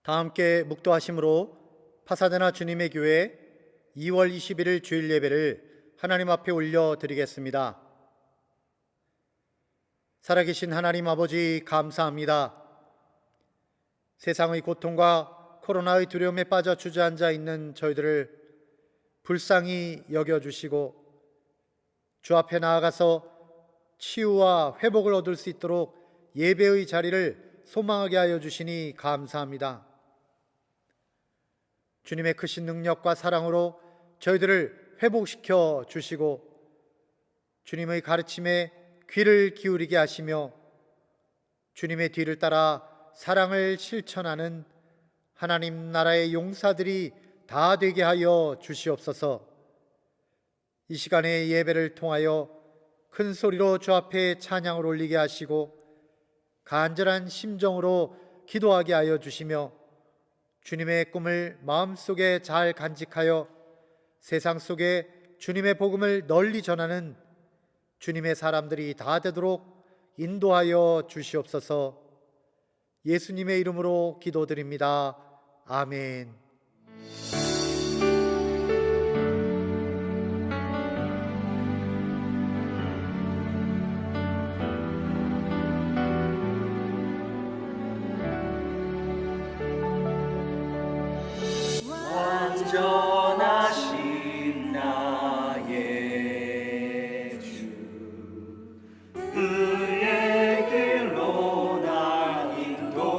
다 함께 묵도하심으로 파사데나 주님의 교회 2월 21일 주일 예배를 하나님 앞에 올려드리겠습니다. 살아계신 하나님 아버지 감사합니다. 세상의 고통과 코로나의 두려움에 빠져 주저앉아 있는 저희들을 불쌍히 여겨주시고 주 앞에 나아가서 치유와 회복을 얻을 수 있도록 예배의 자리를 소망하게 하여 주시니 감사합니다. 주님의 크신 능력과 사랑으로 저희들을 회복시켜 주시고 주님의 가르침에 귀를 기울이게 하시며 주님의 뒤를 따라 사랑을 실천하는 하나님 나라의 용사들이 다 되게 하여 주시옵소서. 이 시간의 예배를 통하여 큰 소리로 주 앞에 찬양을 올리게 하시고 간절한 심정으로 기도하게 하여 주시며 주님의 꿈을 마음속에 잘 간직하여 세상 속에 주님의 복음을 널리 전하는 주님의 사람들이 다 되도록 인도하여 주시옵소서. 예수님의 이름으로 기도드립니다. 아멘. 완전하신 나의 주, 그의 길로 날 인도하소서.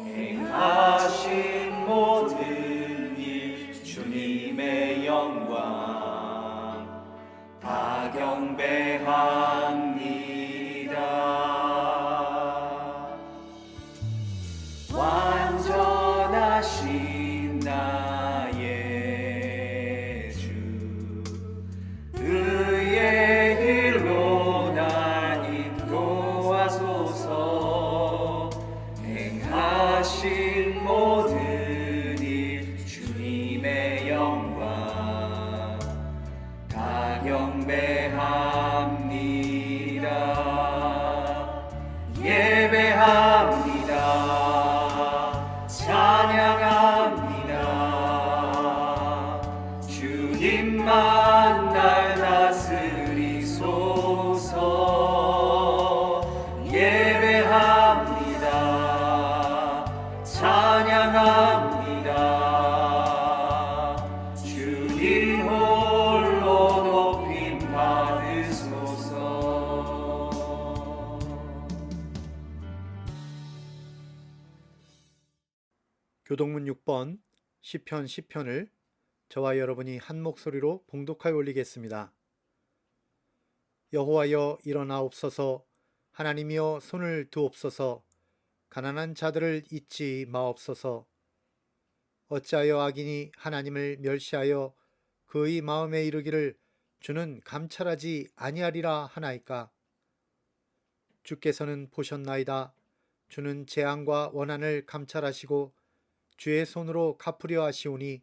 행하신 모든 일 주님의 영광 다 경배합니다. 완전하신 나의 주, 그의 길로 날 인도하소서. 행하신 모든 일 주님의 영광 다 경배합니다. 예배합니다. 찬양합니다. 주님만 날 다스리소서. 예배합니다. 찬양합니다. 주님 홀로 높임 받으소서. 교동문 6번 시편 10편을 저와 여러분이 한 목소리로 봉독하여 올리겠습니다. 여호와여 일어나옵소서. 하나님이여 손을 두옵소서. 가난한 자들을 잊지 마옵소서. 어찌하여 악인이 하나님을 멸시하여 그의 마음에 이르기를 주는 감찰하지 아니하리라 하나이까. 주께서는 보셨나이다. 주는 재앙과 원한을 감찰하시고 주의 손으로 갚으려 하시오니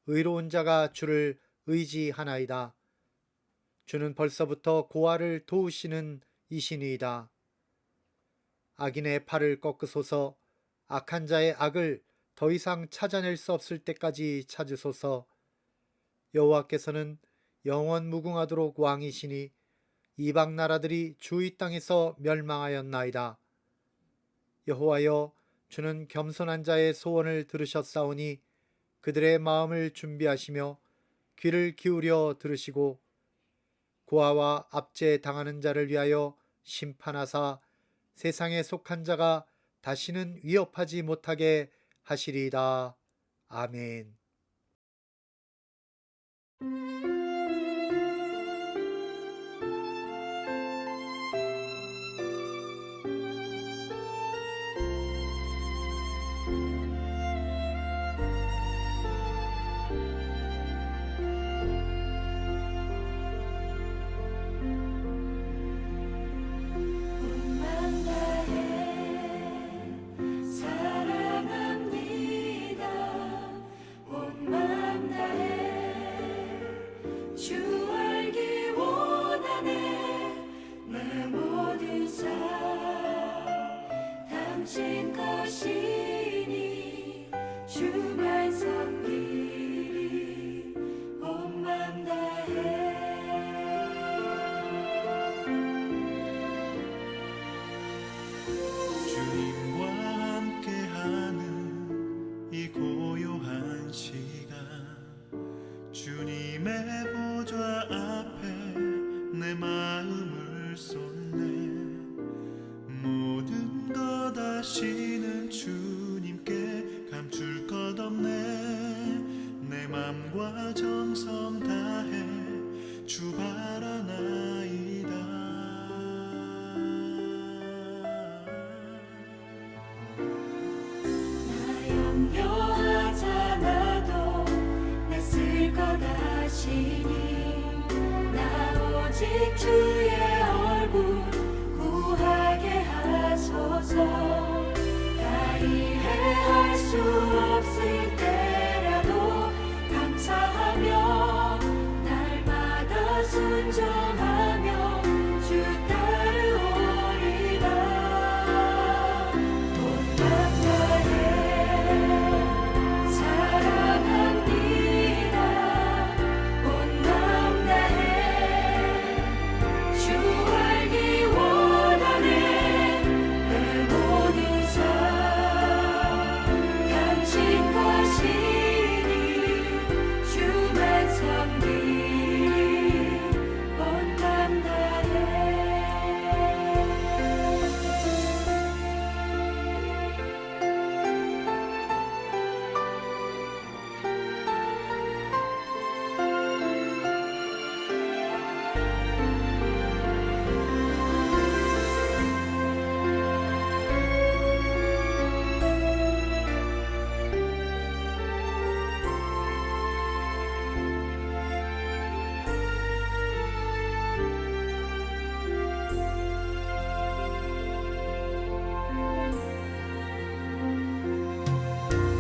의로운 자가 주를 의지하나이다. 주는 벌써부터 고아를 도우시는 이신이이다. 악인의 팔을 꺾으소서. 악한 자의 악을 더 이상 찾아낼 수 없을 때까지 찾으소서. 여호와께서는 영원 무궁하도록 왕이시니 이방 나라들이 주의 땅에서 멸망하였나이다. 여호와여, 주는 겸손한 자의 소원을 들으셨사오니 그들의 마음을 준비하시며 귀를 기울여 들으시고 고아와 압제 당하는 자를 위하여 심판하사 세상에 속한 자가 다시는 위협하지 못하게 하시리이다. 아멘. 사랑합니다. 온맘 다해 당신 것이니 주만 섬기리 온 맘 다해. 주님과 함께하는 이 고요한 시간, 주님의 보좌 앞에 내 마음을 쏟네. 모든 것 아시는 주님께 감출 것 없네. 내 맘과 정성 다해 주 바라나이다. 나 염려하잖아도 내 쓸 것 아시니 나 오직 주의 얼굴 구하게 하소서. 다 이해할 수 없을 때라도 감사하며 날마다 순종하며 주 따르오리라. 온 맘 다해 사랑합니다. 온 맘 다해 주 알기 원하네. 내 모든 삶 당신 것이니 주만 섬기리 온 맘 다해.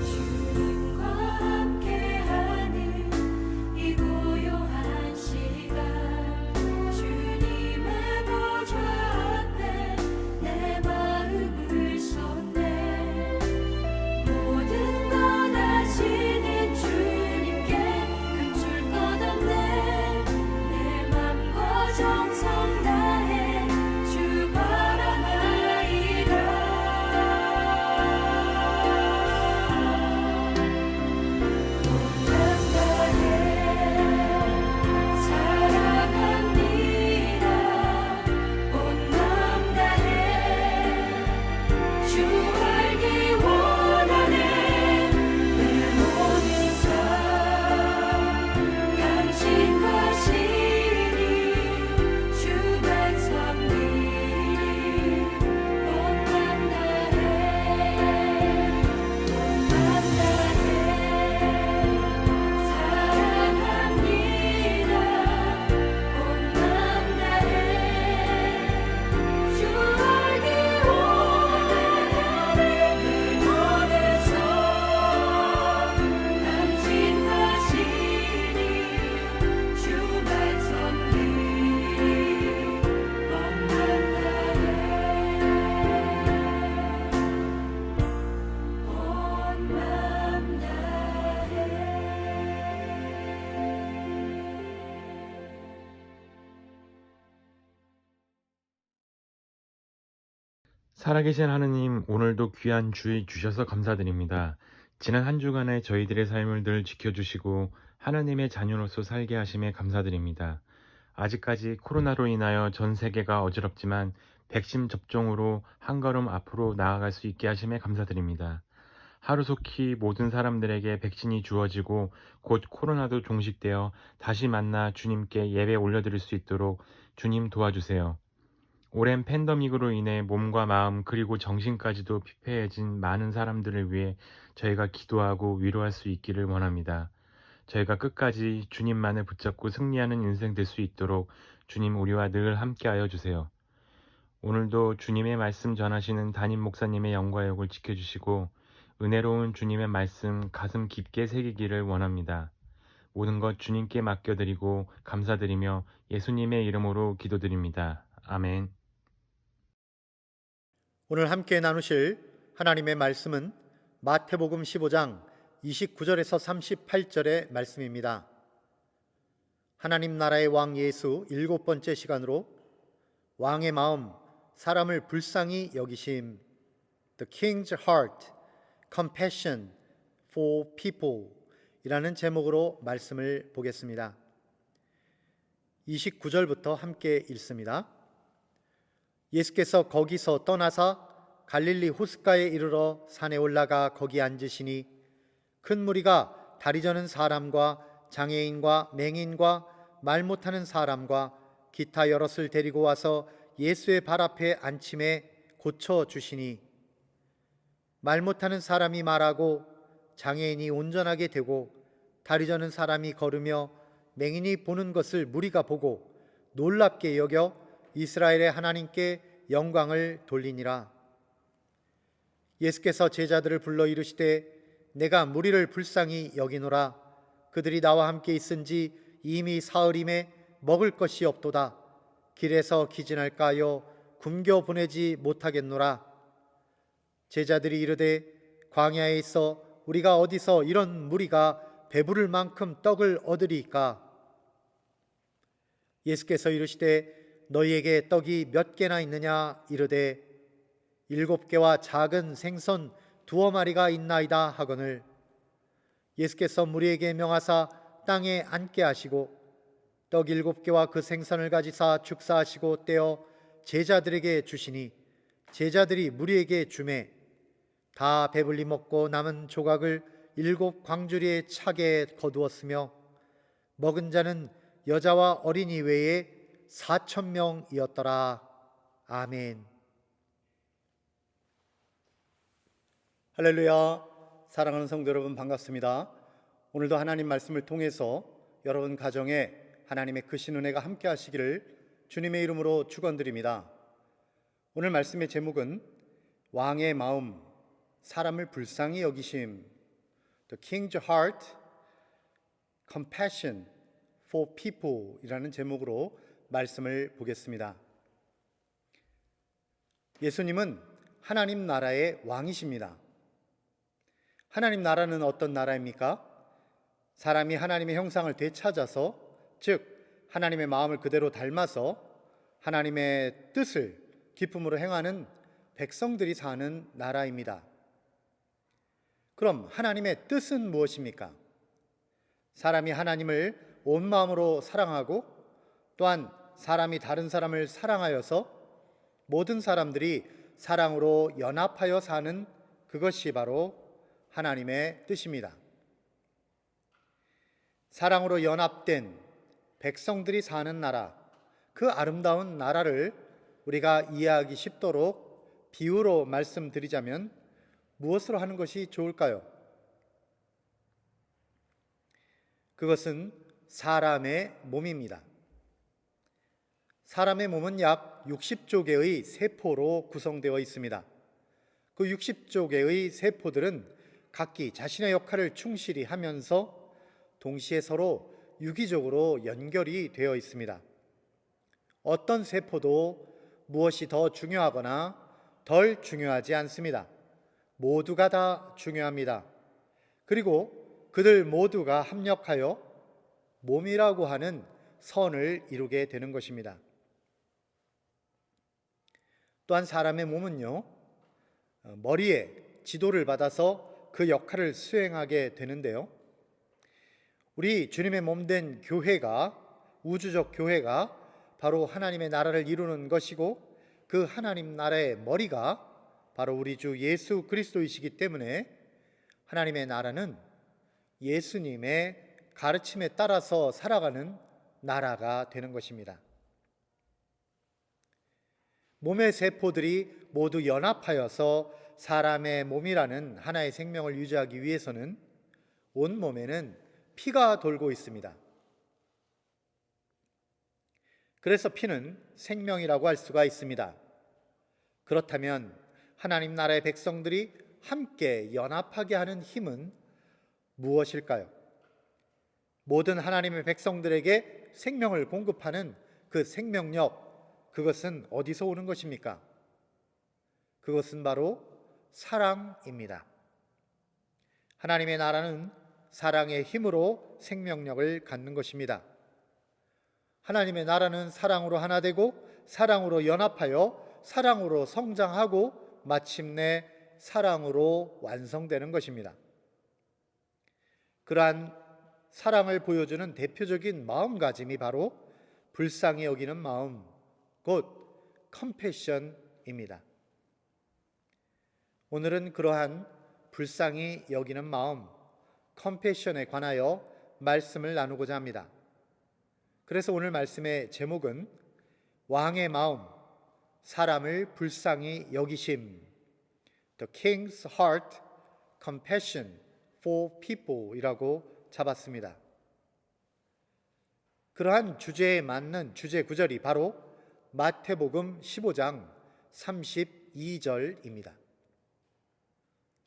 주님과 함께하는 이 고요한 시간, 주님의 보좌 앞에 내 마음을 쏟네. 모든 것 아시는 주님께 감출 것 없네. 내 맘과 정성 다해 주 바라나이다. 온 맘 다해 사랑합니다. 온 맘 다해 주 알기 원하네. 내 모든 삶 당신 것이니 주만 섬기리 온 맘 다해. 온 맘 다해 사랑합니다. 온 맘 다해 주 알기 원하네. 내 모든 삶 당신 것이니 주만 섬기리 온 맘 다해. 온 맘 다해. 살아계신 하느님, 오늘도 귀한 주의 주셔서 감사드립니다. 지난 한 주간의 저희들의 삶을 늘 지켜주시고 하느님의 자녀로서 살게 하심에 감사드립니다. 아직까지 코로나로 인하여 전 세계가 어지럽지만 백신 접종으로 한 걸음 앞으로 나아갈 수 있게 하심에 감사드립니다. 하루속히 모든 사람들에게 백신이 주어지고 곧 코로나도 종식되어 다시 만나 주님께 예배 올려드릴 수 있도록 주님 도와주세요. 오랜 팬데믹으로 인해 몸과 마음 그리고 정신까지도 피폐해진 많은 사람들을 위해 저희가 기도하고 위로할 수 있기를 원합니다. 저희가 끝까지 주님만을 붙잡고 승리하는 인생 될 수 있도록 주님 우리와 늘 함께하여 주세요. 오늘도 주님의 말씀 전하시는 담임 목사님의 영과 역을 지켜주시고 은혜로운 주님의 말씀 가슴 깊게 새기기를 원합니다. 모든 것 주님께 맡겨드리고 감사드리며 예수님의 이름으로 기도드립니다. 아멘. 오늘 함께 나누실 하나님의 말씀은 마태복음 15장 29절에서 38절의 말씀입니다. 하나님 나라의 왕 예수 7번째 시간으로 왕의 마음, 사람을 불쌍히 여기심, The King's Heart, Compassion for People 이라는 제목으로 말씀을 보겠습니다. 29절부터 함께 읽습니다. 예수께서 거기서 떠나사 갈릴리 호숫가에 이르러 산에 올라가 거기 앉으시니 큰 무리가 다리 저는 사람과 장애인과 맹인과 말 못하는 사람과 기타 여럿을 데리고 와서 예수의 발 앞에 앉힘에 고쳐주시니 말 못하는 사람이 말하고 장애인이 온전하게 되고 다리 저는 사람이 걸으며 맹인이 보는 것을 무리가 보고 놀랍게 여겨 이스라엘의 하나님께 영광을 돌리니라. 예수께서 제자들을 불러 이르시되 내가 무리를 불쌍히 여기노라. 그들이 나와 함께 있은지 이미 사흘임에 먹을 것이 없도다. 길에서 기진할까 하여 굶겨 보내지 못하겠노라. 제자들이 이르되 광야에 있어 우리가 어디서 이런 무리가 배부를 만큼 떡을 얻으리이까? 예수께서 이르시되 너희에게 떡이 몇 개나 있느냐? 이르되 7개와 작은 생선 2마리가 있나이다 하거늘. 예수께서 무리에게 명하사 땅에 앉게 하시고 떡 7개와 그 생선을 가지사 축사하시고 떼어 제자들에게 주시니 제자들이 무리에게 주매 다 배불리 먹고 남은 조각을 7 광주리에 차게 거두었으며 먹은 자는 여자와 어린이 외에 4,000명이었더라. 아멘. 할렐루야. 사랑하는 성도 여러분, 반갑습니다. 오늘도 하나님 말씀을 통해서 여러분 가정에 하나님의 크신 은혜가 함께 하시기를 주님의 이름으로 축원드립니다. 오늘 말씀의 제목은 왕의 마음, 사람을 불쌍히 여기심, The King's Heart, Compassion for People 이라는 제목으로 말씀을 보겠습니다. 예수님은 하나님 나라의 왕이십니다. 하나님 나라는 어떤 나라입니까? 사람이 하나님의 형상을 되찾아서, 즉 하나님의 마음을 그대로 닮아서 하나님의 뜻을 기쁨으로 행하는 백성들이 사는 나라입니다. 그럼 하나님의 뜻은 무엇입니까? 사람이 하나님을 온 마음으로 사랑하고 또한 사람이 다른 사람을 사랑하여서 모든 사람들이 사랑으로 연합하여 사는 그것이 바로 하나님의 뜻입니다. 사랑으로 연합된 백성들이 사는 나라, 그 아름다운 나라를 우리가 이해하기 쉽도록 비유로 말씀드리자면 무엇으로 하는 것이 좋을까요? 그것은 사람의 몸입니다. 사람의 몸은 약 60조 개의 세포로 구성되어 있습니다. 그 60조 개의 세포들은 각기 자신의 역할을 충실히 하면서 동시에 서로 유기적으로 연결이 되어 있습니다. 어떤 세포도 무엇이 더 중요하거나 덜 중요하지 않습니다. 모두가 다 중요합니다. 그리고 그들 모두가 합력하여 몸이라고 하는 선을 이루게 되는 것입니다. 또한 사람의 몸은요, 머리에 지도를 받아서 그 역할을 수행하게 되는데요. 우리 주님의 몸된 교회가, 우주적 교회가 바로 하나님의 나라를 이루는 것이고 그 하나님 나라의 머리가 바로 우리 주 예수 그리스도이시기 때문에 하나님의 나라는 예수님의 가르침에 따라서 살아가는 나라가 되는 것입니다. 몸의 세포들이 모두 연합하여서 사람의 몸이라는 하나의 생명을 유지하기 위해서는 온 몸에는 피가 돌고 있습니다. 그래서 피는 생명이라고 할 수가 있습니다. 그렇다면 하나님 나라의 백성들이 함께 연합하게 하는 힘은 무엇일까요? 모든 하나님의 백성들에게 생명을 공급하는 그 생명력, 그것은 어디서 오는 것입니까? 그것은 바로 사랑입니다. 하나님의 나라는 사랑의 힘으로 생명력을 갖는 것입니다. 하나님의 나라는 사랑으로 하나 되고 사랑으로 연합하여 사랑으로 성장하고 마침내 사랑으로 완성되는 것입니다. 그러한 사랑을 보여주는 대표적인 마음가짐이 바로 불쌍히 여기는 마음, 곧 컴패션입니다. 오늘은 그러한 불쌍히 여기는 마음, 컴패션에 관하여 말씀을 나누고자 합니다. 그래서 오늘 말씀의 제목은 왕의 마음, 사람을 불쌍히 여기심, The King's Heart, Compassion for People 이라고 잡았습니다. 그러한 주제에 맞는 주제 구절이 바로 마태복음 15장 32절입니다.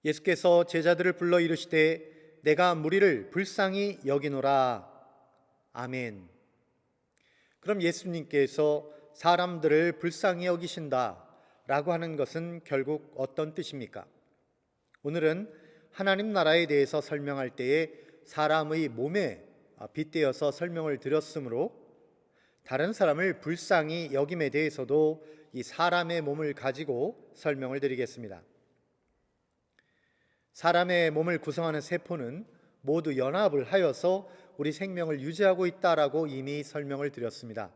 예수께서 제자들을 불러 이르시되 내가 무리를 불쌍히 여기노라. 아멘. 그럼 예수님께서 사람들을 불쌍히 여기신다 라고 하는 것은 결국 어떤 뜻입니까? 오늘은 하나님 나라에 대해서 설명할 때에 사람의 몸에 빗대어서 설명을 드렸으므로 다른 사람을 불쌍히 여김에 대해서도 이 사람의 몸을 가지고 설명을 드리겠습니다. 사람의 몸을 구성하는 세포는 모두 연합을 하여서 우리 생명을 유지하고 있다라고 이미 설명을 드렸습니다.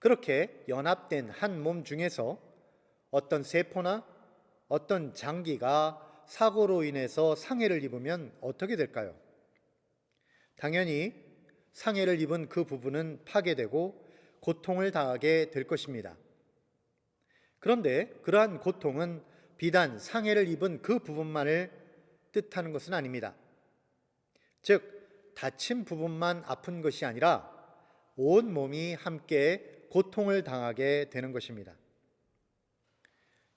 그렇게 연합된 한 몸 중에서 어떤 세포나 어떤 장기가 사고로 인해서 상해를 입으면 어떻게 될까요? 당연히 상해를 입은 그 부분은 파괴되고 고통을 당하게 될 것입니다. 그런데 그러한 고통은 비단 상해를 입은 그 부분만을 뜻하는 것은 아닙니다. 즉, 다친 부분만 아픈 것이 아니라 온 몸이 함께 고통을 당하게 되는 것입니다.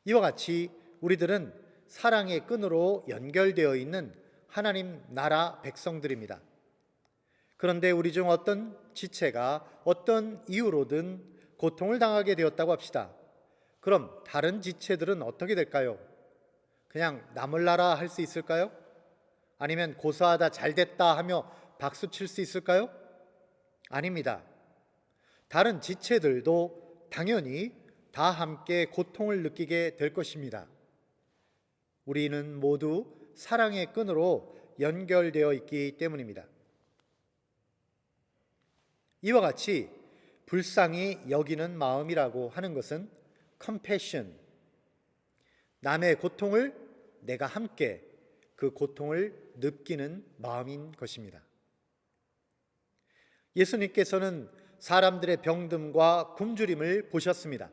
이와 같이 우리들은 사랑의 끈으로 연결되어 있는 하나님 나라 백성들입니다. 그런데 우리 중 어떤 지체가 어떤 이유로든 고통을 당하게 되었다고 합시다. 그럼 다른 지체들은 어떻게 될까요? 그냥 나몰라라 할 수 있을까요? 아니면 고사하다 잘됐다 하며 박수 칠 수 있을까요? 아닙니다. 다른 지체들도 당연히 다 함께 고통을 느끼게 될 것입니다. 우리는 모두 사랑의 끈으로 연결되어 있기 때문입니다. 이와 같이 불쌍히 여기는 마음이라고 하는 것은 compassion, 남의 고통을 내가 함께 그 고통을 느끼는 마음인 것입니다. 예수님께서는 사람들의 병듦과 굶주림을 보셨습니다.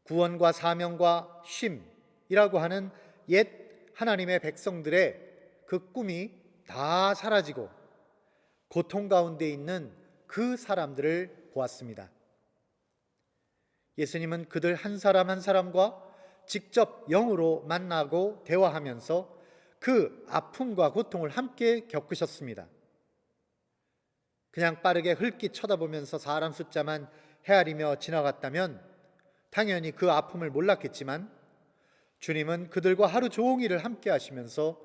구원과 사명과 쉼이라고 하는 옛 하나님의 백성들의 그 꿈이 다 사라지고 고통 가운데 있는 그 사람들을 보았습니다. 예수님은 그들 한 사람 한 사람과 직접 영으로 만나고 대화하면서 그 아픔과 고통을 함께 겪으셨습니다. 그냥 빠르게 흘낏 쳐다보면서 사람 숫자만 헤아리며 지나갔다면 당연히 그 아픔을 몰랐겠지만 주님은 그들과 하루 종일을 함께 하시면서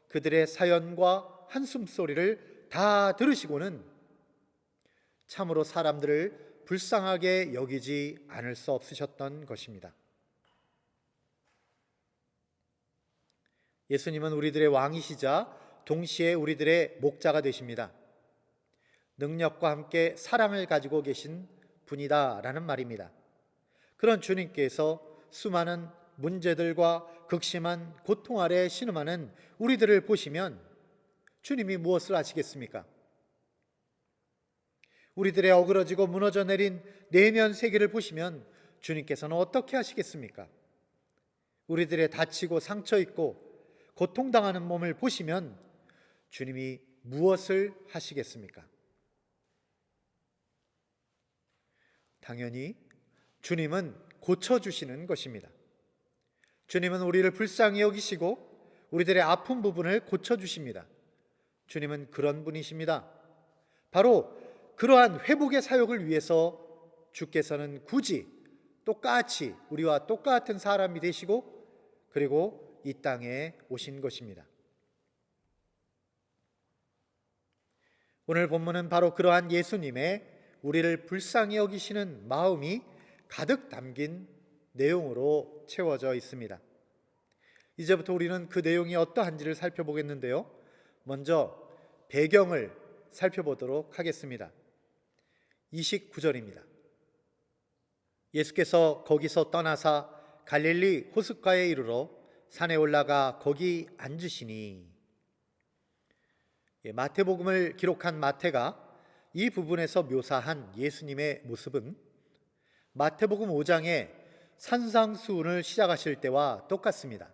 그들의 사연과 한숨소리를 다 들으시고는 참으로 사람들을 불쌍하게 여기지 않을 수 없으셨던 것입니다. 예수님은 우리들의 왕이시자 동시에 우리들의 목자가 되십니다. 능력과 함께 사랑을 가지고 계신 분이다라는 말입니다. 그런 주님께서 수많은 문제들과 극심한 고통 아래 신음하는 우리들을 보시면 주님이 무엇을 하시겠습니까? 우리들의 어그러지고 무너져 내린 내면 세계를 보시면 주님께서는 어떻게 하시겠습니까? 우리들의 다치고 상처 있고 고통당하는 몸을 보시면 주님이 무엇을 하시겠습니까? 당연히 주님은 고쳐주시는 것입니다. 주님은 우리를 불쌍히 여기시고 우리들의 아픈 부분을 고쳐주십니다. 주님은 그런 분이십니다. 바로 그러한 회복의 사역을 위해서 주께서는 굳이 똑같이 우리와 똑같은 사람이 되시고 그리고 이 땅에 오신 것입니다. 오늘 본문은 바로 그러한 예수님의 우리를 불쌍히 여기시는 마음이 가득 담긴 내용으로 채워져 있습니다. 이제부터 우리는 그 내용이 어떠한지를 살펴보겠는데요. 먼저 배경을 살펴보도록 하겠습니다. 29절입니다. 예수께서 거기서 떠나사 갈릴리 호숫가에 이르러 산에 올라가 거기 앉으시니. 마태복음을 기록한 마태가 이 부분에서 묘사한 예수님의 모습은 마태복음 5장의 산상수훈을 시작하실 때와 똑같습니다.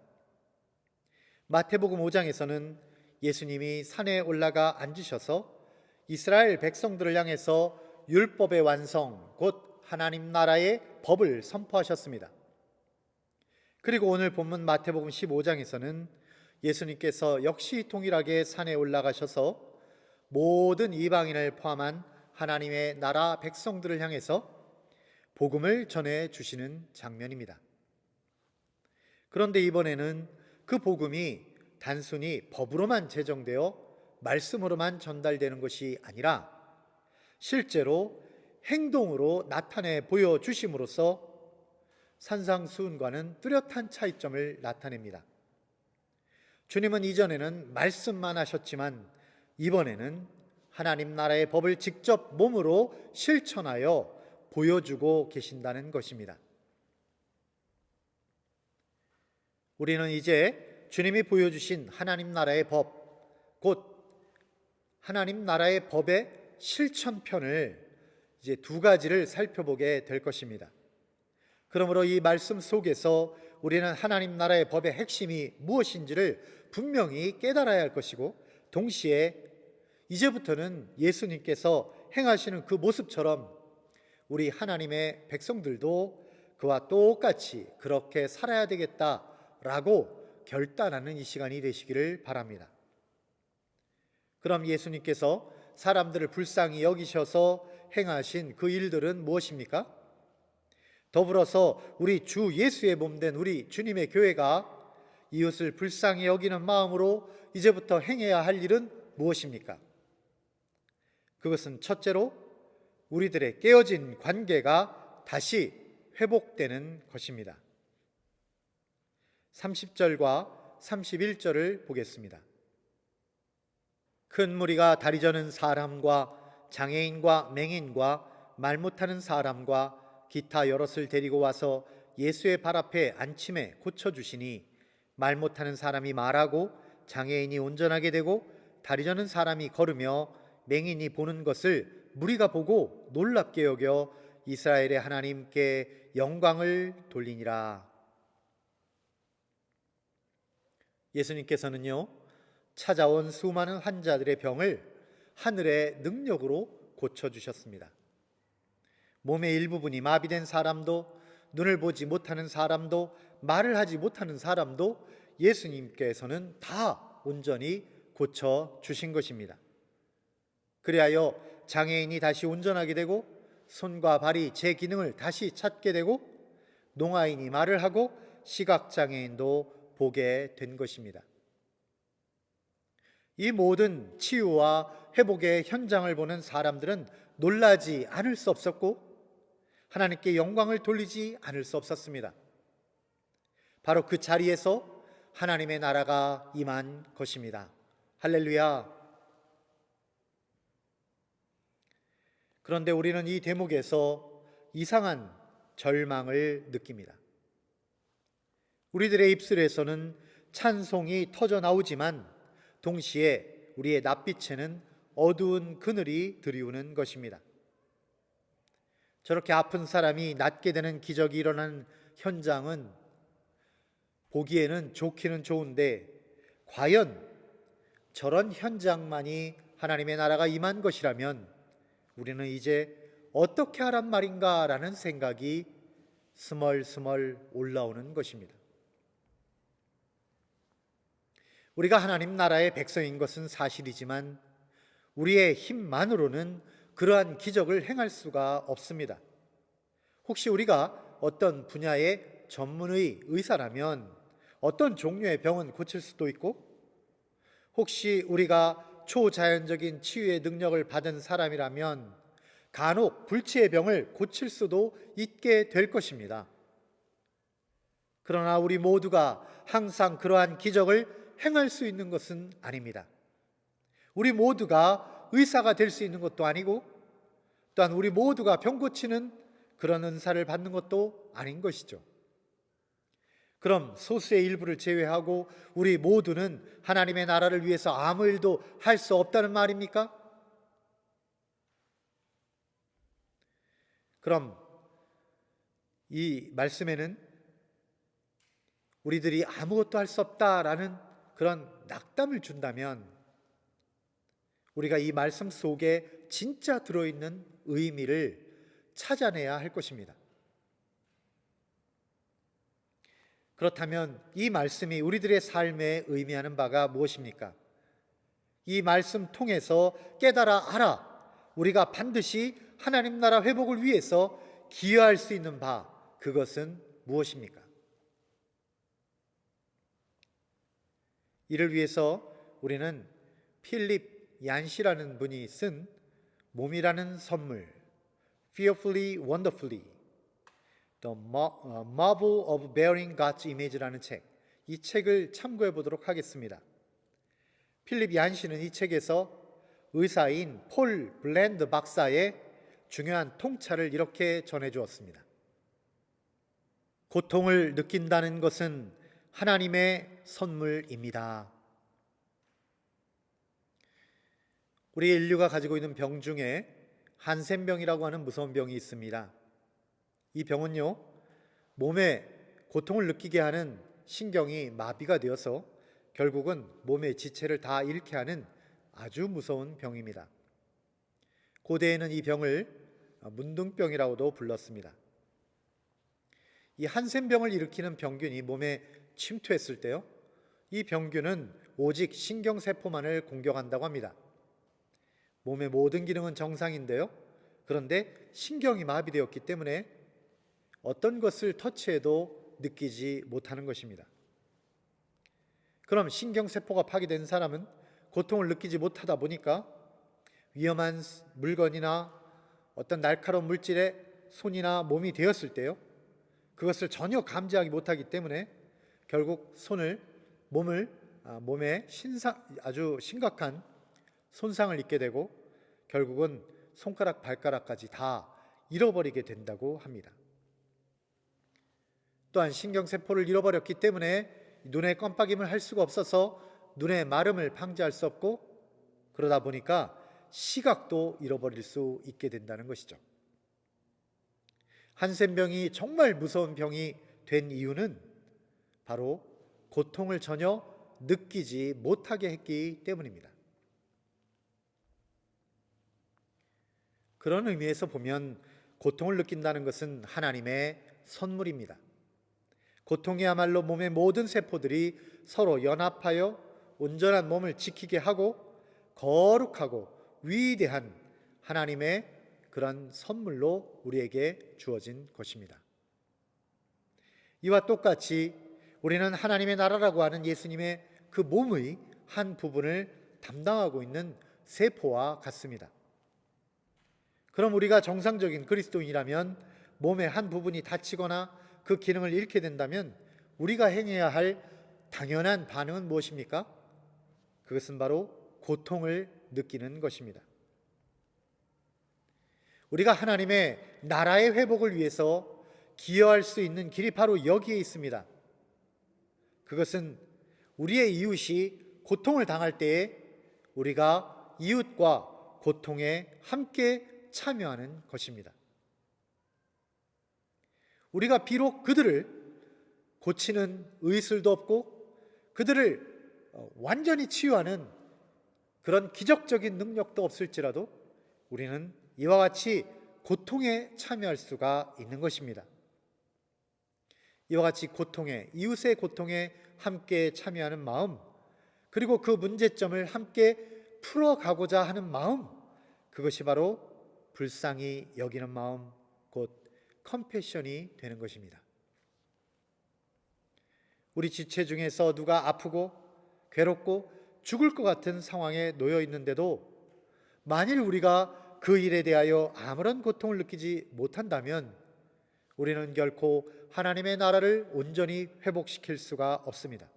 마태복음 5장에서는 예수님이 산에 올라가 앉으셔서 이스라엘 백성들을 향해서 율법의 완성, 곧 하나님 나라의 법을 선포하셨습니다. 그리고 오늘 본문 마태복음 15장에서는 예수님께서 역시 동일하게 산에 올라가셔서 모든 이방인을 포함한 하나님의 나라 백성들을 향해서 복음을 전해 주시는 장면입니다. 그런데 이번에는 그 복음이 단순히 법으로만 제정되어 말씀으로만 전달되는 것이 아니라 실제로 행동으로 나타내 보여주심으로써 산상수훈과는 뚜렷한 차이점을 나타냅니다. 주님은 이전에는 말씀만 하셨지만 이번에는 하나님 나라의 법을 직접 몸으로 실천하여 보여주고 계신다는 것입니다. 우리는 이제 주님이 보여주신 하나님 나라의 법, 곧 하나님 나라의 법의 실천편을 이제 두 가지를 살펴보게 될 것입니다. 그러므로 이 말씀 속에서 우리는 하나님 나라의 법의 핵심이 무엇인지를 분명히 깨달아야 할 것이고, 동시에 이제부터는 예수님께서 행하시는 그 모습처럼 우리 하나님의 백성들도 그와 똑같이 그렇게 살아야 되겠다라고 결단하는 이 시간이 되시기를 바랍니다. 그럼 예수님께서 사람들을 불쌍히 여기셔서 행하신 그 일들은 무엇입니까? 더불어서 우리 주 예수의 몸된 우리 주님의 교회가 이웃을 불쌍히 여기는 마음으로 이제부터 행해야 할 일은 무엇입니까? 그것은 첫째로 우리들의 깨어진 관계가 다시 회복되는 것입니다. 30절과 31절을 보겠습니다. 큰 무리가 다리 저는 사람과 장애인과 맹인과 말 못하는 사람과 기타 여럿을 데리고 와서 예수의 발 앞에 앉힘에 고쳐주시니, 말 못하는 사람이 말하고 장애인이 온전하게 되고 다리 저는 사람이 걸으며 맹인이 보는 것을 무리가 보고 놀랍게 여겨 이스라엘의 하나님께 영광을 돌리니라. 예수님께서는요, 찾아온 수많은 환자들의 병을 하늘의 능력으로 고쳐주셨습니다. 몸의 일부분이 마비된 사람도, 눈을 보지 못하는 사람도, 말을 하지 못하는 사람도 예수님께서는 다 온전히 고쳐주신 것입니다. 그리하여 장애인이 다시 온전하게 되고 손과 발이 제 기능을 다시 찾게 되고 농아인이 말을 하고 시각장애인도 보게 된 것입니다. 이 모든 치유와 회복의 현장을 보는 사람들은 놀라지 않을 수 없었고 하나님께 영광을 돌리지 않을 수 없었습니다. 바로 그 자리에서 하나님의 나라가 임한 것입니다. 할렐루야. 그런데 우리는 이 대목에서 이상한 절망을 느낍니다. 우리들의 입술에서는 찬송이 터져 나오지만 동시에 우리의 낯빛에는 어두운 그늘이 드리우는 것입니다. 저렇게 아픈 사람이 낫게 되는 기적이 일어나는 현장은 보기에는 좋기는 좋은데 과연 저런 현장만이 하나님의 나라가 임한 것이라면 우리는 이제 어떻게 하란 말인가 라는 생각이 스멀스멀 올라오는 것입니다. 우리가 하나님 나라의 백성인 것은 사실이지만 우리의 힘만으로는 그러한 기적을 행할 수가 없습니다. 혹시 우리가 어떤 분야의 전문의 의사라면 어떤 종류의 병은 고칠 수도 있고, 혹시 우리가 초자연적인 치유의 능력을 받은 사람이라면 간혹 불치의 병을 고칠 수도 있게 될 것입니다. 그러나 우리 모두가 항상 그러한 기적을 행할 수 있는 것은 아닙니다. 우리 모두가 의사가 될 수 있는 것도 아니고, 또한 우리 모두가 병 고치는 그런 은사를 받는 것도 아닌 것이죠. 그럼 소수의 일부를 제외하고 우리 모두는 하나님의 나라를 위해서 아무 일도 할 수 없다는 말입니까? 그럼 이 말씀에는 우리들이 아무것도 할 수 없다라는 그런 낙담을 준다면, 우리가 이 말씀 속에 진짜 들어있는 의미를 찾아내야 할 것입니다. 그렇다면 이 말씀이 우리들의 삶에 의미하는 바가 무엇입니까? 이 말씀 통해서 깨달아 알아 우리가 반드시 하나님 나라 회복을 위해서 기여할 수 있는 바, 그것은 무엇입니까? 이를 위해서 우리는 필립 얀시라는 분이 쓴 몸이라는 선물, Fearfully Wonderfully, The Marvel of Bearing God's Image라는 책, 이 책을 참고해 보도록 하겠습니다. 필립 얀시는 이 책에서 의사인 폴 블랜드 박사의 중요한 통찰을 이렇게 전해 주었습니다. 고통을 느낀다는 것은 하나님의 선물입니다. 우리 인류가 가지고 있는 병 중에 한센병이라고 하는 무서운 병이 있습니다. 이 병은요, 몸에 고통을 느끼게 하는 신경이 마비가 되어서 결국은 몸의 지체를 다 잃게 하는 아주 무서운 병입니다. 고대에는 이 병을 문둥병이라고도 불렀습니다. 이 한센병을 일으키는 병균이 몸에 침투했을 때요, 이 병균은 오직 신경세포만을 공격한다고 합니다. 몸의 모든 기능은 정상인데요, 그런데 신경이 마비되었기 때문에 어떤 것을 터치해도 느끼지 못하는 것입니다. 그럼 신경세포가 파괴된 사람은 고통을 느끼지 못하다 보니까 위험한 물건이나 어떤 날카로운 물질에 손이나 몸이 되었을 때요, 그것을 전혀 감지하지 못하기 때문에 결국 몸에 아주 심각한 손상을 입게 되고 결국은 손가락, 발가락까지 다 잃어버리게 된다고 합니다. 또한 신경세포를 잃어버렸기 때문에 눈에 껌빡임을 할 수가 없어서 눈의 마름을 방지할 수 없고, 그러다 보니까 시각도 잃어버릴 수 있게 된다는 것이죠. 한센병이 정말 무서운 병이 된 이유는 바로 고통을 전혀 느끼지 못하게 했기 때문입니다. 그런 의미에서 보면 고통을 느낀다는 것은 하나님의 선물입니다. 고통이야말로 몸의 모든 세포들이 서로 연합하여 온전한 몸을 지키게 하고 거룩하고 위대한 하나님의 그런 선물로 우리에게 주어진 것입니다. 이와 똑같이 우리는 하나님의 나라라고 하는 예수님의 그 몸의 한 부분을 담당하고 있는 세포와 같습니다. 그럼 우리가 정상적인 그리스도인이라면 몸의 한 부분이 다치거나 그 기능을 잃게 된다면 우리가 행해야 할 당연한 반응은 무엇입니까? 그것은 바로 고통을 느끼는 것입니다. 우리가 하나님의 나라의 회복을 위해서 기여할 수 있는 길이 바로 여기에 있습니다. 그것은 우리의 이웃이 고통을 당할 때에 우리가 이웃과 고통에 함께 참여하는 것입니다. 우리가 비록 그들을 고치는 의술도 없고 그들을 완전히 치유하는 그런 기적적인 능력도 없을지라도 우리는 이와 같이 고통에 참여할 수가 있는 것입니다. 이와 같이 고통에, 이웃의 고통에 함께 참여하는 마음, 그리고 그 문제점을 함께 풀어가고자 하는 마음, 그것이 바로 불쌍히 여기는 마음, 곧 컴패션이 되는 것입니다. 우리 지체 중에서 누가 아프고 괴롭고 죽을 것 같은 상황에 놓여 있는데도 만일 우리가 그 일에 대하여 아무런 고통을 느끼지 못한다면 우리는 결코 하나님의 나라를 온전히 회복시킬 수가 없습니다.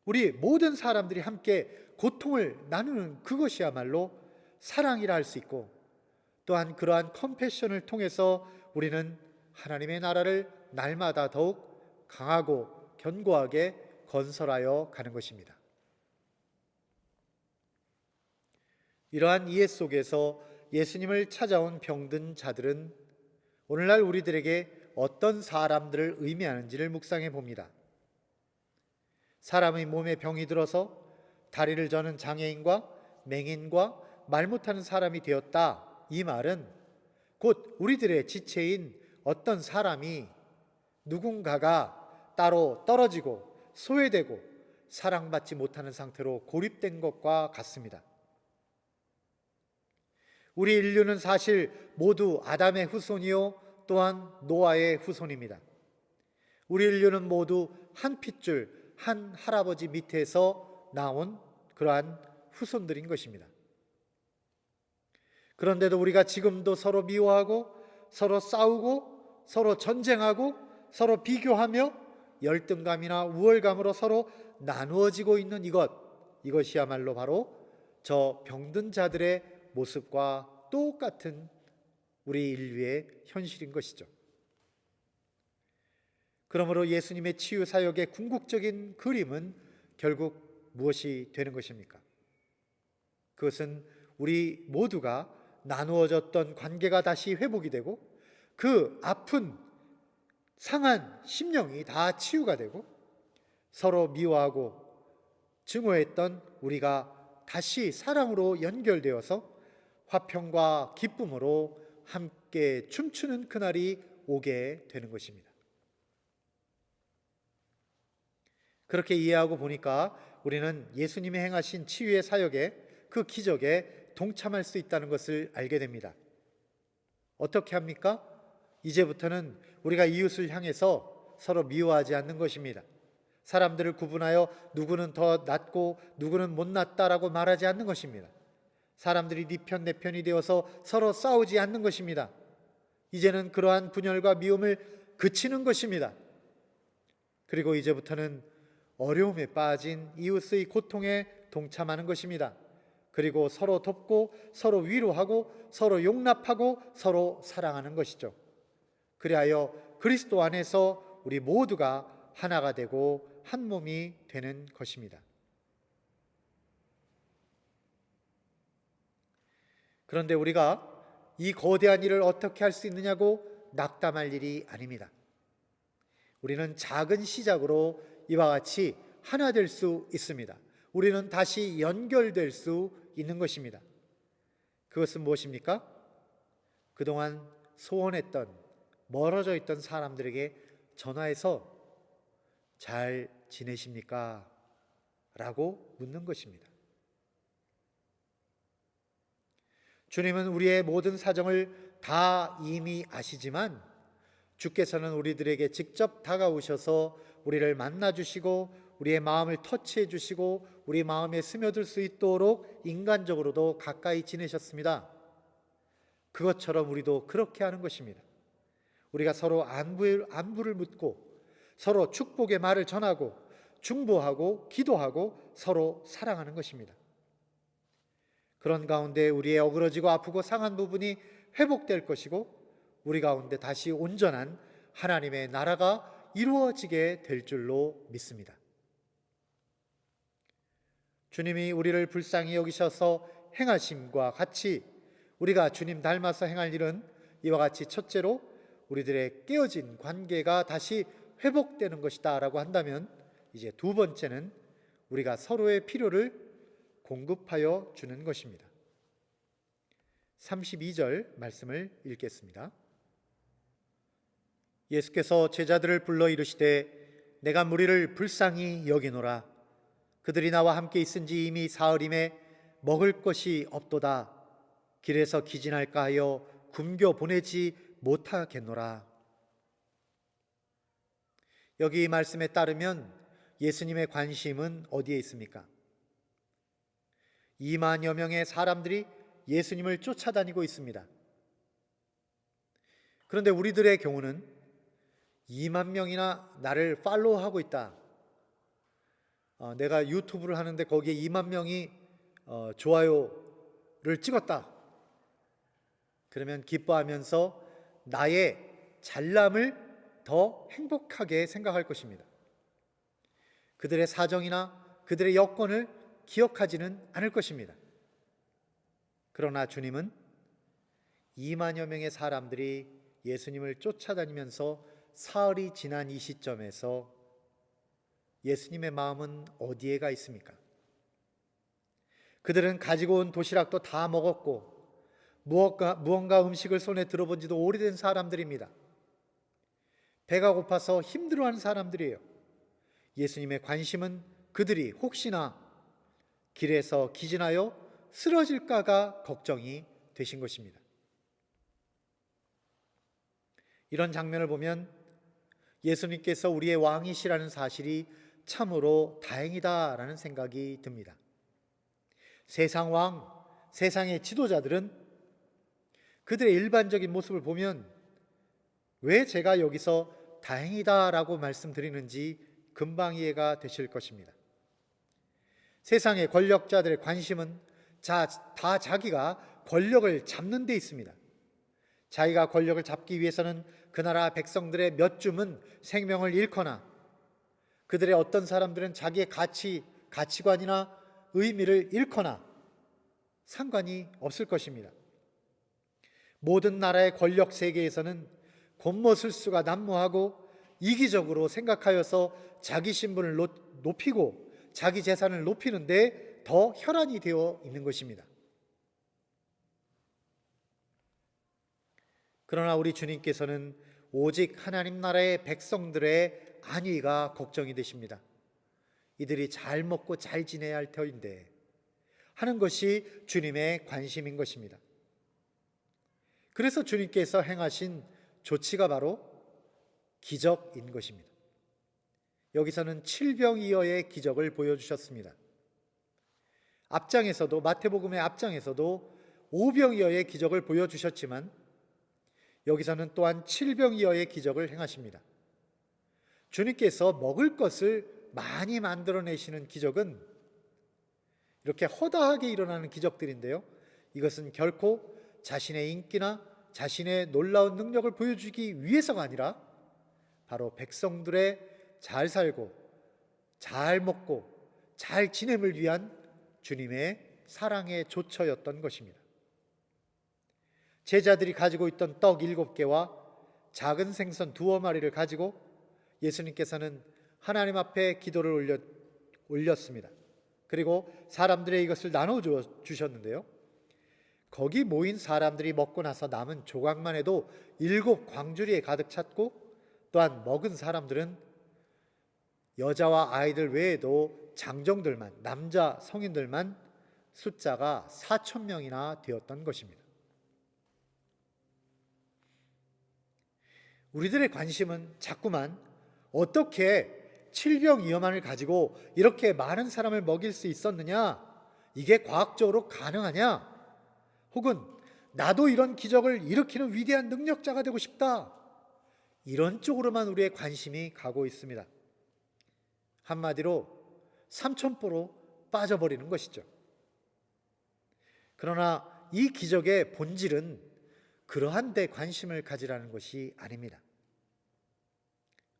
우리 모든 사람들이 함께 고통을 나누는 그것이야말로 사랑이라 할 수 있고, 또한 그러한 컴패션을 통해서 우리는 하나님의 나라를 날마다 더욱 강하고 견고하게 건설하여 가는 것입니다. 이러한 이해 속에서 예수님을 찾아온 병든 자들은 오늘날 우리들에게 어떤 사람들을 의미하는지를 묵상해 봅니다. 사람의 몸에 병이 들어서 다리를 저는 장애인과 맹인과 말 못하는 사람이 되었다. 이 말은 곧 우리들의 지체인 어떤 사람이 누군가가 따로 떨어지고 소외되고 사랑받지 못하는 상태로 고립된 것과 같습니다. 우리 인류는 사실 모두 아담의 후손이요 또한 노아의 후손입니다. 우리 인류는 모두 한 핏줄 한 할아버지 밑에서 나온 그러한 후손들인 것입니다. 그런데도 우리가 지금도 서로 미워하고 서로 싸우고 서로 전쟁하고 서로 비교하며 열등감이나 우월감으로 서로 나누어지고 있는 이것이야말로 바로 저 병든 자들의 모습과 똑같은 우리 인류의 현실인 것이죠. 그러므로 예수님의 치유 사역의 궁극적인 그림은 결국 무엇이 되는 것입니까? 그것은 우리 모두가 나누어졌던 관계가 다시 회복이 되고 그 아픈 상한 심령이 다 치유가 되고 서로 미워하고 증오했던 우리가 다시 사랑으로 연결되어서 화평과 기쁨으로 함께 춤추는 그날이 오게 되는 것입니다. 그렇게 이해하고 보니까 우리는 예수님이 행하신 치유의 사역에 그 기적에 동참할 수 있다는 것을 알게 됩니다. 어떻게 합니까? 이제부터는 우리가 이웃을 향해서 서로 미워하지 않는 것입니다. 사람들을 구분하여 누구는 더 낫고 누구는 못났다라고 말하지 않는 것입니다. 사람들이 네 편 내 편이 되어서 서로 싸우지 않는 것입니다. 이제는 그러한 분열과 미움을 그치는 것입니다. 그리고 이제부터는 어려움에 빠진 이웃의 고통에 동참하는 것입니다. 그리고 서로 돕고 서로 위로하고 서로 용납하고 서로 사랑하는 것이죠. 그리하여 그리스도 안에서 우리 모두가 하나가 되고 한 몸이 되는 것입니다. 그런데 우리가 이 거대한 일을 어떻게 할 수 있느냐고 낙담할 일이 아닙니다. 우리는 작은 시작으로 이와 같이 하나 될 수 있습니다. 우리는 다시 연결될 수 있는 것입니다. 그것은 무엇입니까? 그동안 소원했던 멀어져 있던 사람들에게 전화해서 잘 지내십니까? 라고 묻는 것입니다. 주님은 우리의 모든 사정을 다 이미 아시지만 주께서는 우리들에게 직접 다가오셔서 우리를 만나주시고 우리의 마음을 터치해 주시고 우리 마음에 스며들 수 있도록 인간적으로도 가까이 지내셨습니다. 그것처럼 우리도 그렇게 하는 것입니다. 우리가 서로 안부를 묻고 서로 축복의 말을 전하고 중보하고 기도하고 서로 사랑하는 것입니다. 그런 가운데 우리의 어그러지고 아프고 상한 부분이 회복될 것이고 우리 가운데 다시 온전한 하나님의 나라가 이루어지게 될 줄로 믿습니다. 주님이 우리를 불쌍히 여기셔서 행하심과 같이 우리가 주님 닮아서 행할 일은 이와 같이 첫째로 우리들의 깨어진 관계가 다시 회복되는 것이다 라고 한다면, 이제 두 번째는 우리가 서로의 필요를 공급하여 주는 것입니다. 32절 말씀을 읽겠습니다. 예수께서 제자들을 불러 이르시되 내가 무리를 불쌍히 여기노라. 그들이 나와 함께 있은지 이미 사흘임에 먹을 것이 없도다. 길에서 기진할까 하여 굶겨 보내지 못하겠노라. 여기 이 말씀에 따르면 예수님의 관심은 어디에 있습니까? 2만여 명의 사람들이 예수님을 쫓아다니고 있습니다. 그런데 우리들의 경우는 2만 명이나 나를 팔로우하고 있다. 내가 유튜브를 하는데 거기에 2만 명이 좋아요를 찍었다. 그러면 기뻐하면서 나의 잘남을 더 행복하게 생각할 것입니다. 그들의 사정이나 그들의 여건을 기억하지는 않을 것입니다. 그러나 주님은 2만여 명의 사람들이 예수님을 쫓아다니면서 사흘이 지난 이 시점에서 예수님의 마음은 어디에 가 있습니까? 그들은 가지고 온 도시락도 다 먹었고 무언가 음식을 손에 들어본 지도 오래된 사람들입니다. 배가 고파서 힘들어하는 사람들이에요. 예수님의 관심은 그들이 혹시나 길에서 기진하여 쓰러질까가 걱정이 되신 것입니다. 이런 장면을 보면 예수님께서 우리의 왕이시라는 사실이 참으로 다행이다라는 생각이 듭니다. 세상 왕, 세상의 지도자들은 그들의 일반적인 모습을 보면 왜 제가 여기서 다행이다라고 말씀드리는지 금방 이해가 되실 것입니다. 세상의 권력자들의 관심은 다 자기가 권력을 잡는 데 있습니다. 자기가 권력을 잡기 위해서는 그 나라 백성들의 몇 줌은 생명을 잃거나 그들의 어떤 사람들은 자기의 가치관이나 의미를 잃거나 상관이 없을 것입니다. 모든 나라의 권력 세계에서는 곤모술수가 난무하고 이기적으로 생각하여서 자기 신분을 높이고 자기 재산을 높이는데 더 혈안이 되어 있는 것입니다. 그러나 우리 주님께서는 오직 하나님 나라의 백성들의 안위가 걱정이 되십니다. 이들이 잘 먹고 잘 지내야 할 터인데 하는 것이 주님의 관심인 것입니다. 그래서 주님께서 행하신 조치가 바로 기적인 것입니다. 여기서는 칠병이어의 기적을 보여주셨습니다. 앞장에서도 마태복음의 앞장에서도 오병이어의 기적을 보여주셨지만 여기서는 또한 칠병이어의 기적을 행하십니다. 주님께서 먹을 것을 많이 만들어내시는 기적은 이렇게 허다하게 일어나는 기적들인데요, 이것은 결코 자신의 인기나 자신의 놀라운 능력을 보여주기 위해서가 아니라 바로 백성들의 잘 살고 잘 먹고 잘 지냄을 위한 주님의 사랑의 조처였던 것입니다. 제자들이 가지고 있던 떡 7개와 작은 생선 2마리를 가지고 예수님께서는 하나님 앞에 기도를 올렸습니다. 그리고 사람들의 이것을 나눠 주셨는데요, 거기 모인 사람들이 먹고 나서 남은 조각만 해도 7 광주리에 가득 찼고, 또한 먹은 사람들은 여자와 아이들 외에도 장정들만, 남자 성인들만 숫자가 4,000명이나 되었던 것입니다. 우리들의 관심은 자꾸만 어떻게 칠병이어만을 가지고 이렇게 많은 사람을 먹일 수 있었느냐, 이게 과학적으로 가능하냐, 혹은 나도 이런 기적을 일으키는 위대한 능력자가 되고 싶다, 이런 쪽으로만 우리의 관심이 가고 있습니다. 한마디로 삼천포로 빠져버리는 것이죠. 그러나 이 기적의 본질은 그러한 데 관심을 가지라는 것이 아닙니다.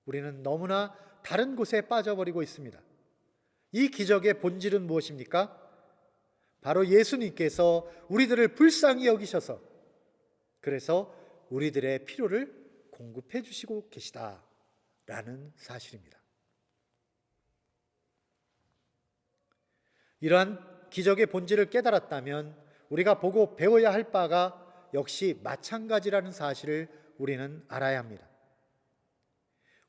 우리는 너무나 다른 곳에 빠져버리고 있습니다. 이 기적의 본질은 무엇입니까? 바로 예수님께서 우리들을 불쌍히 여기셔서 그래서 우리들의 필요를 공급해 주시고 계시다라는 사실입니다. 이러한 기적의 본질을 깨달았다면 우리가 보고 배워야 할 바가 역시 마찬가지라는 사실을 우리는 알아야 합니다.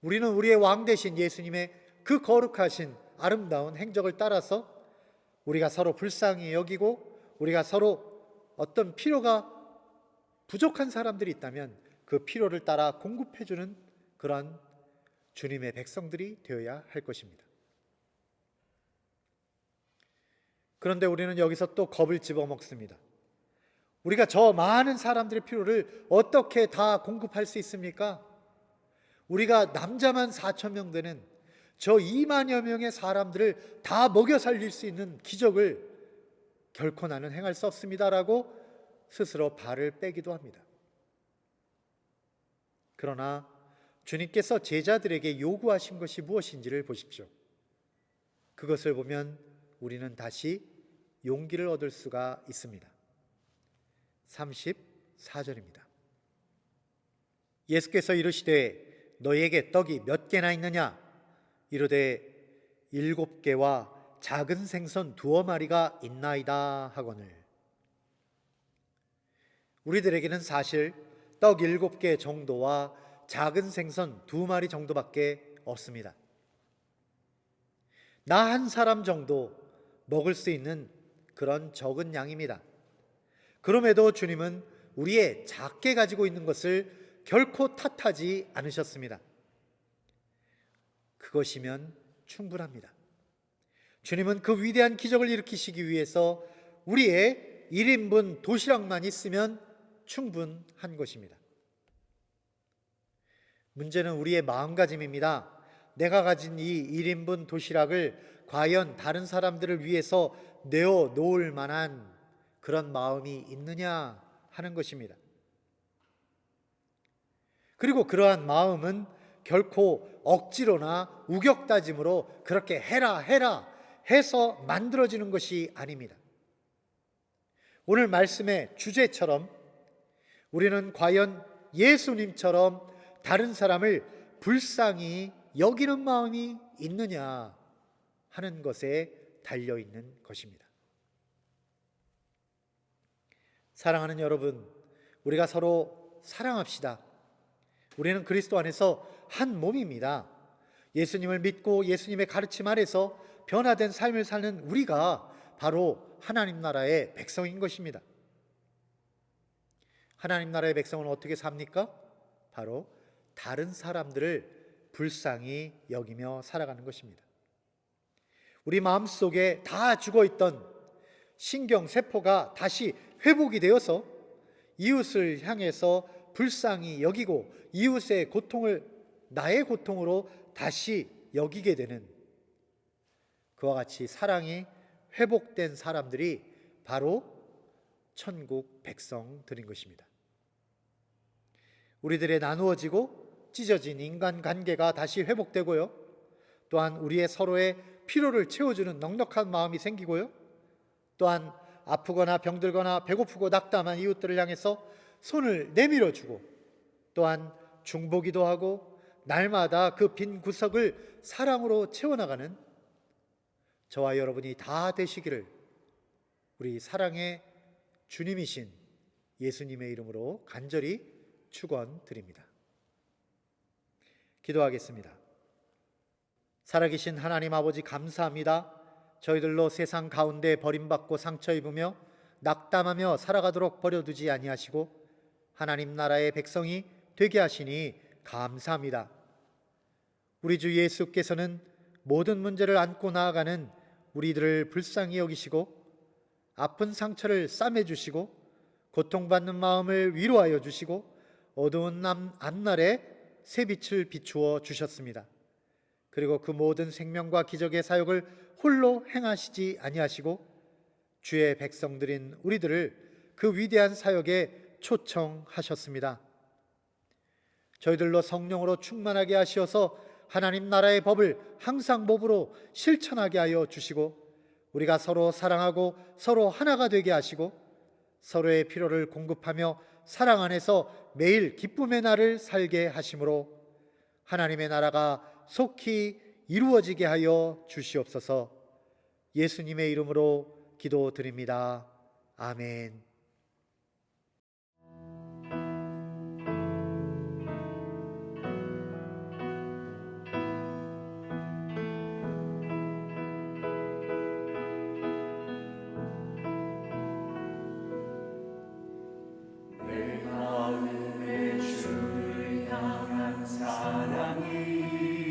우리는 우리의 왕 되신 예수님의 그 거룩하신 아름다운 행적을 따라서 우리가 서로 불쌍히 여기고 우리가 서로 어떤 필요가 부족한 사람들이 있다면 그 필요를 따라 공급해주는 그런 주님의 백성들이 되어야 할 것입니다. 그런데 우리는 여기서 또 겁을 집어먹습니다. 우리가 저 많은 사람들의 필요를 어떻게 다 공급할 수 있습니까? 우리가 남자만 4천 명 되는 저 2만여 명의 사람들을 다 먹여 살릴 수 있는 기적을 결코 나는 행할 수 없습니다라고 스스로 발을 빼기도 합니다. 그러나 주님께서 제자들에게 요구하신 것이 무엇인지를 보십시오. 그것을 보면 우리는 다시 용기를 얻을 수가 있습니다. 34절입니다. 예수께서 이르시되 너희에게 떡이 몇 개나 있느냐? 이르되 7개와 작은 생선 2마리가 있나이다 하거늘. 우리들에게는 사실 떡 7개 정도와 작은 생선 2마리 정도밖에 없습니다. 나 한 사람 정도 먹을 수 있는 그런 적은 양입니다. 그럼에도 주님은 우리의 작게 가지고 있는 것을 결코 탓하지 않으셨습니다. 그것이면 충분합니다. 주님은 그 위대한 기적을 일으키시기 위해서 우리의 1인분 도시락만 있으면 충분한 것입니다. 문제는 우리의 마음가짐입니다. 내가 가진 이 1인분 도시락을 과연 다른 사람들을 위해서 내어 놓을 만한 그런 마음이 있느냐 하는 것입니다. 그리고 그러한 마음은 결코 억지로나 우격다짐으로 그렇게 해라 해서 만들어지는 것이 아닙니다. 오늘 말씀의 주제처럼 우리는 과연 예수님처럼 다른 사람을 불쌍히 여기는 마음이 있느냐 하는 것에 달려있는 것입니다. 사랑하는 여러분, 우리가 서로 사랑합시다. 우리는 그리스도 안에서 한 몸입니다. 예수님을 믿고 예수님의 가르침 아래서 변화된 삶을 사는 우리가 바로 하나님 나라의 백성인 것입니다. 하나님 나라의 백성은 어떻게 삽니까? 바로 다른 사람들을 불쌍히 여기며 살아가는 것입니다. 우리 마음속에 다 죽어있던 신경세포가 다시 회복이 되어서 이웃을 향해서 불쌍히 여기고 이웃의 고통을 나의 고통으로 다시 여기게 되는 그와 같이 사랑이 회복된 사람들이 바로 천국 백성들인 것입니다. 우리들의 나누어지고 찢어진 인간관계가 다시 회복되고요, 또한 우리의 서로의 필요를 채워주는 넉넉한 마음이 생기고요, 또한 아프거나 병들거나 배고프고 낙담한 이웃들을 향해서 손을 내밀어주고, 또한 중보기도 하고 날마다 그 빈 구석을 사랑으로 채워나가는 저와 여러분이 다 되시기를 우리 사랑의 주님이신 예수님의 이름으로 간절히 축원드립니다. 기도하겠습니다. 살아계신 하나님 아버지, 감사합니다. 저희들로 세상 가운데 버림받고 상처 입으며 낙담하며 살아가도록 버려두지 아니하시고 하나님 나라의 백성이 되게 하시니 감사합니다. 우리 주 예수께서는 모든 문제를 안고 나아가는 우리들을 불쌍히 여기시고 아픈 상처를 싸매주시고 고통받는 마음을 위로하여 주시고 어두운 앞날에 새빛을 비추어 주셨습니다. 그리고 그 모든 생명과 기적의 사역을 홀로 행하시지 아니하시고 주의 백성들인 우리들을 그 위대한 사역에 초청하셨습니다. 저희들로 성령으로 충만하게 하시어서 하나님 나라의 법을 항상 몸으로 실천하게 하여 주시고 우리가 서로 사랑하고 서로 하나가 되게 하시고 서로의 필요를 공급하며 사랑 안에서 매일 기쁨의 날을 살게 하심으로 하나님의 나라가 속히 이루어지게 하여 주시옵소서. 예수님의 이름으로 기도드립니다. 아멘. 내 마음에 주를 향한 사랑이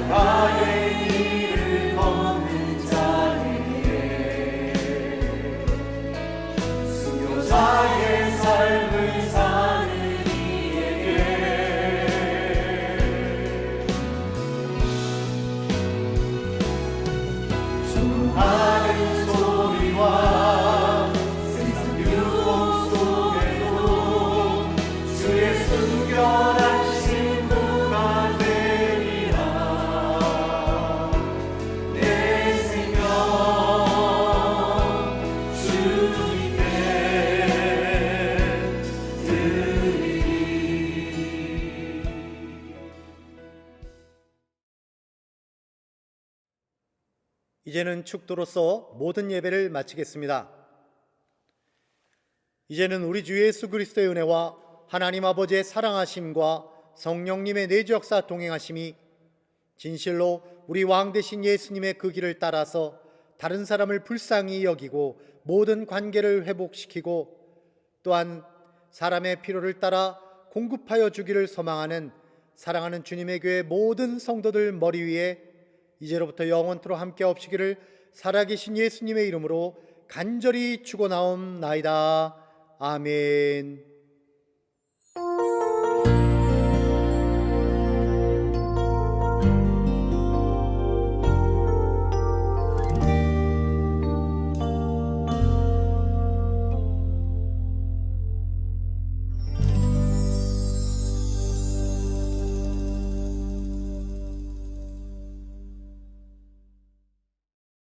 나의 길을 걷는 자에게 수요자의 삶을 사는 이에게 수많은 소리와 세상 유혹 속에도 주의 순결한 신부가 되리라. 내 생명 주님께 드리리. 이제는 축도로서 모든 예배를 마치겠습니다. 이제는 우리 주 예수 그리스도의 은혜와 하나님 아버지의 사랑하심과 성령님의 내주 역사 동행하심이 진실로 우리 왕 되신 예수님의 그 길을 따라서 다른 사람을 불쌍히 여기고 모든 관계를 회복시키고 또한 사람의 필요를 따라 공급하여 주기를 소망하는 사랑하는 주님의 교회 모든 성도들 머리 위에 이제로부터 영원토록 함께 없시기를 살아계신 예수님의 이름으로 간절히 축원하옵나이다. 아멘.